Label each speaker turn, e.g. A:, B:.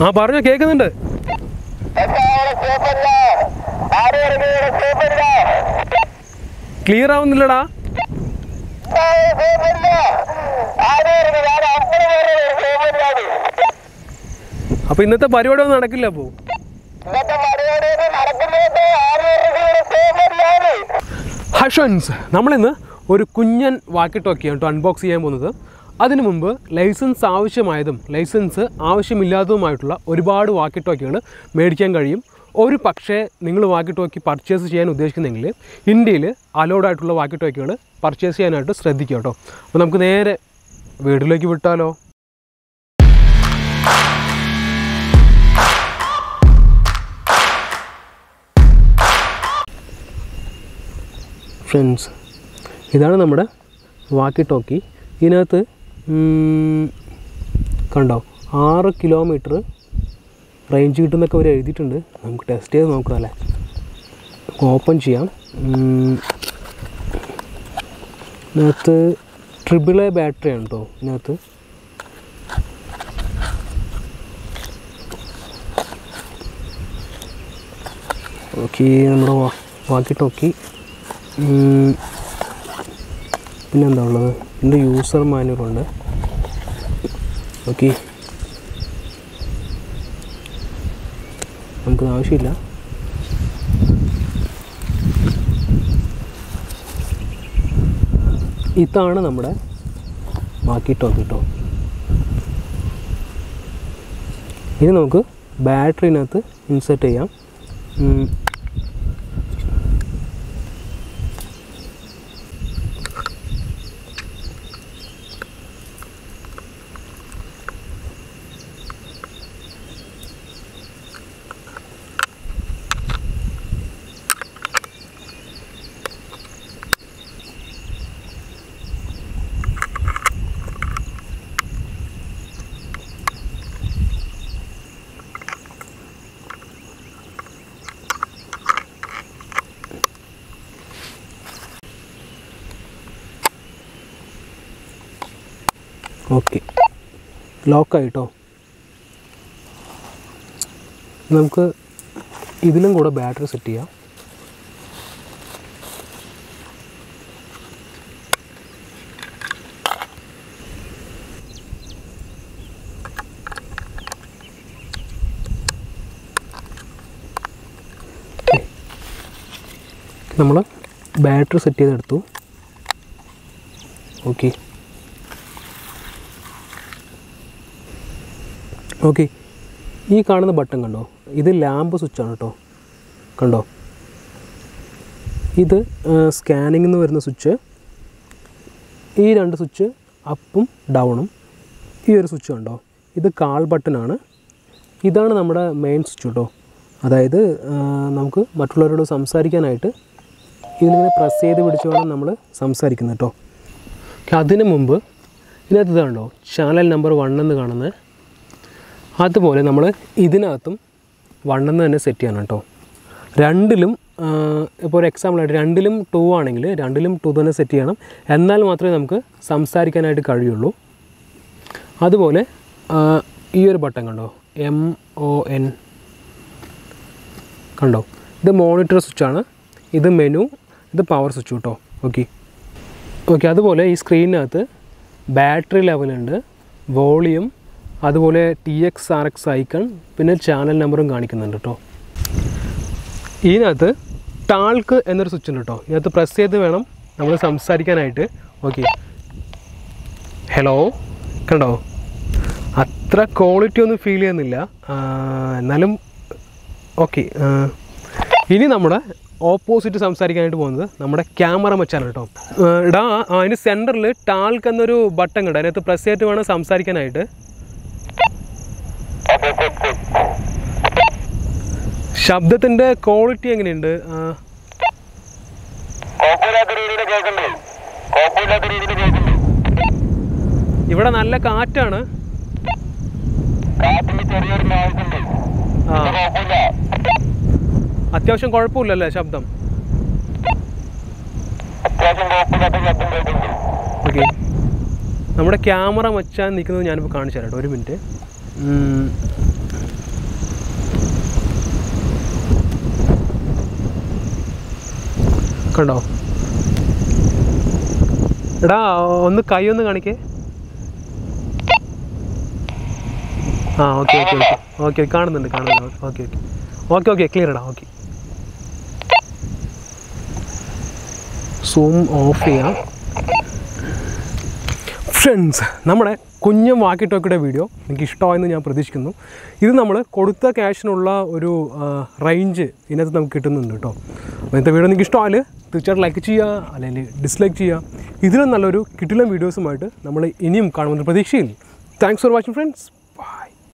A: ആ പറഞ്ഞോ, കേൾക്കുന്നുണ്ട്. ക്ലിയർ ആവുന്നില്ലടാ. അപ്പൊ ഇന്നത്തെ പരിപാടി ഒന്നും നടക്കില്ല. അപ്പോ ഹായ് ഫ്രണ്ട്സ്, നമ്മളിന്ന് ഒരു കുഞ്ഞൻ വാക്കി ടോക്കിയാണ് അൺബോക്സ് ചെയ്യാൻ പോകുന്നത്. അതിനു മുമ്പ് ലൈസൻസ് ആവശ്യമായതും ലൈസൻസ് ആവശ്യമില്ലാത്തതുമായിട്ടുള്ള ഒരുപാട് വാക്കി ടോക്കികൾ മേടിക്കാൻ കഴിയും. ഒരു പക്ഷേ നിങ്ങൾ വാക്കി ടോക്കി പർച്ചേസ് ചെയ്യാൻ ഉദ്ദേശിക്കുന്നെങ്കിൽ ഇന്ത്യയിൽ അലൗഡ് ആയിട്ടുള്ള വാക്കി ടോക്കികൾ പർച്ചേസ് ചെയ്യാനായിട്ട് ശ്രദ്ധിക്കുക കേട്ടോ. അപ്പോൾ നമുക്ക് നേരെ വീട്ടിലേക്ക് വിട്ടാലോ. ഫ്രണ്ട്സ്, ഇതാണ് നമ്മുടെ വാക്കി ടോക്കി. ഇതിനകത്ത് കണ്ടോ 6 കിലോമീറ്റർ റേഞ്ച് കിട്ടുന്നൊക്കെ അവർ എഴുതിയിട്ടുണ്ട്. നമുക്ക് ടെസ്റ്റ് ചെയ്ത് നോക്കാം അല്ലേ. ഓപ്പൺ ചെയ്യാം. ഇതിനകത്ത് AAA ബാറ്ററിയാണ് കേട്ടോ ഇതിനകത്ത്. ഓക്കെ, നമ്മുടെ വാക്കി ടോക്കി. പിന്നെന്താ ഉള്ളത്? ഇതിൻ്റെ യൂസർ മാനുവലുണ്ട്. ഓക്കെ, നമുക്കത് ആവശ്യമില്ല. ഇതാണ് നമ്മുടെ വാക്കി ടോക്കി കേട്ടോ. ഇനി നമുക്ക് ബാറ്ററിനകത്ത് ഇൻസെർട്ട് ചെയ്യാം. ഓക്കെ, ലോക്കായിട്ടോ. നമുക്ക് ഇതിലും കൂടെ ബാറ്ററി സെറ്റ് ചെയ്യാം. നമ്മൾ ബാറ്ററി സെറ്റ് ചെയ്തെടുത്തു. ഓക്കെ ഓക്കെ, ഈ കാണുന്ന ബട്ടൺ കണ്ടോ? ഇത് ലാമ്പ് സ്വിച്ചാണ് കേട്ടോ. കണ്ടോ? ഇത് സ്കാനിങ്ങിൽ നിന്ന് വരുന്ന സ്വിച്ച്. ഈ 2 സ്വിച്ച് അപ്പും ഡൗണും. ഈ ഒരു സ്വിച്ച് കണ്ടോ? ഇത് കാൾ ബട്ടനാണ്. ഇതാണ് നമ്മുടെ മെയിൻ സ്വിച്ച് കേട്ടോ. അതായത് നമുക്ക് മറ്റുള്ളവരോട് സംസാരിക്കാനായിട്ട് ഇതിലിങ്ങനെ പ്രസ് ചെയ്ത് പിടിച്ച് വേണം നമ്മൾ സംസാരിക്കുന്നത് കേട്ടോ. അതിന് മുമ്പ് ഇതിനകത്ത് ഇതാണല്ലോ ചാനൽ നമ്പർ 1 എന്ന് കാണുന്നത്. അതുപോലെ നമ്മൾ ഇതിനകത്തും 1 എന്ന് തന്നെ സെറ്റ് ചെയ്യണം കേട്ടോ. രണ്ടിലും ഇപ്പോൾ ഒരു എക്സാമ്പിളായിട്ട് 2ലും 2 ആണെങ്കിൽ 2ലും 2 തന്നെ സെറ്റ് ചെയ്യണം. എന്നാൽ മാത്രമേ നമുക്ക് സംസാരിക്കാനായിട്ട് കഴിയുള്ളൂ. അതുപോലെ ഈ ഒരു ബട്ടൺ കണ്ടോ? MON കണ്ടോ? ഇത് മോണിറ്റർ സ്വിച്ചാണ്. ഇത് മെനു, ഇത് പവർ സ്വിച്ച് കേട്ടോ. ഓക്കെ ഓക്കെ, അതുപോലെ ഈ സ്ക്രീനിനകത്ത് ബാറ്ററി ലെവലുണ്ട്, വോളിയം, അതുപോലെ TXRX ഐക്കൺ, പിന്നെ ചാനൽ നമ്പറും കാണിക്കുന്നുണ്ട് കേട്ടോ. ഇതിനകത്ത് ടാൾക്ക് എന്നൊരു സ്വിച്ച് ഉണ്ട് കേട്ടോ. ഇതിനകത്ത് പ്രസ് ചെയ്ത് വേണം നമ്മൾ സംസാരിക്കാനായിട്ട്. ഓക്കെ, ഹലോ കണ്ടോ? അത്ര ക്വാളിറ്റി ഒന്നും ഫീൽ ചെയ്യുന്നില്ല, എന്നാലും ഓക്കെ. ഇനി നമ്മുടെ ഓപ്പോസിറ്റ് സംസാരിക്കാനായിട്ട് പോകുന്നത് നമ്മുടെ ക്യാമറ മച്ചാണ് കേട്ടോ. ഇടാ അതിന് സെൻറ്ററിൽ ടാൾക്ക് എന്നൊരു ബട്ടൺ ഉണ്ട്. അതിനകത്ത് പ്രസ് ചെയ്തിട്ട് വേണം സംസാരിക്കാനായിട്ട്. ശബ്ദത്തിൻ്റെ ക്വാളിറ്റി എങ്ങനെയുണ്ട്? ഇവിടെ നല്ല കാറ്റാണ്. അത്യാവശ്യം കുഴപ്പമില്ലല്ലേ ശബ്ദം? ഓക്കെ, നമ്മുടെ ക്യാമറ മച്ചാൻ നിൽക്കുന്നത് ഞാനിപ്പോൾ കാണിച്ചു തരാം കേട്ടോ. ഒരു മിനിറ്റ്. കണ്ടോ? എടാ ഒന്ന് കൈ ഒന്ന് കാണിക്കേ. ആ ഓക്കെ ഓക്കെ ഓക്കെ ഓക്കെ കാണുന്നുണ്ട്. Okay okay okay okay clear ഇടാം. ഓക്കെ, സൂം ഓഫ് ചെയ്യാം. ഫ്രണ്ട്സ്, നമ്മുടെ കുഞ്ഞൻ വാക്കി ടോക്കിയുടെ വീഡിയോ നിങ്ങൾക്ക് ഇഷ്ടമായെന്ന് ഞാൻ പ്രതീക്ഷിക്കുന്നു. ഇത് നമ്മൾ കൊടുത്ത ക്യാഷിനുള്ള ഒരു റേഞ്ച് ഇതിനകത്ത് നമുക്ക് കിട്ടുന്നുണ്ട് കേട്ടോ. അപ്പോൾ ഇന്നത്തെ വീഡിയോ നിങ്ങൾക്ക് ഇഷ്ടമായാൽ തീർച്ചയായിട്ടും ലൈക്ക് ചെയ്യുക, അല്ലെങ്കിൽ ഡിസ്ലൈക്ക് ചെയ്യുക. ഇതിലും നല്ലൊരു കിടിലൻ വീഡിയോസുമായിട്ട് നമ്മൾ ഇനിയും കാണുമെന്ന് പ്രതീക്ഷയിൽ. Thanks for watching friends.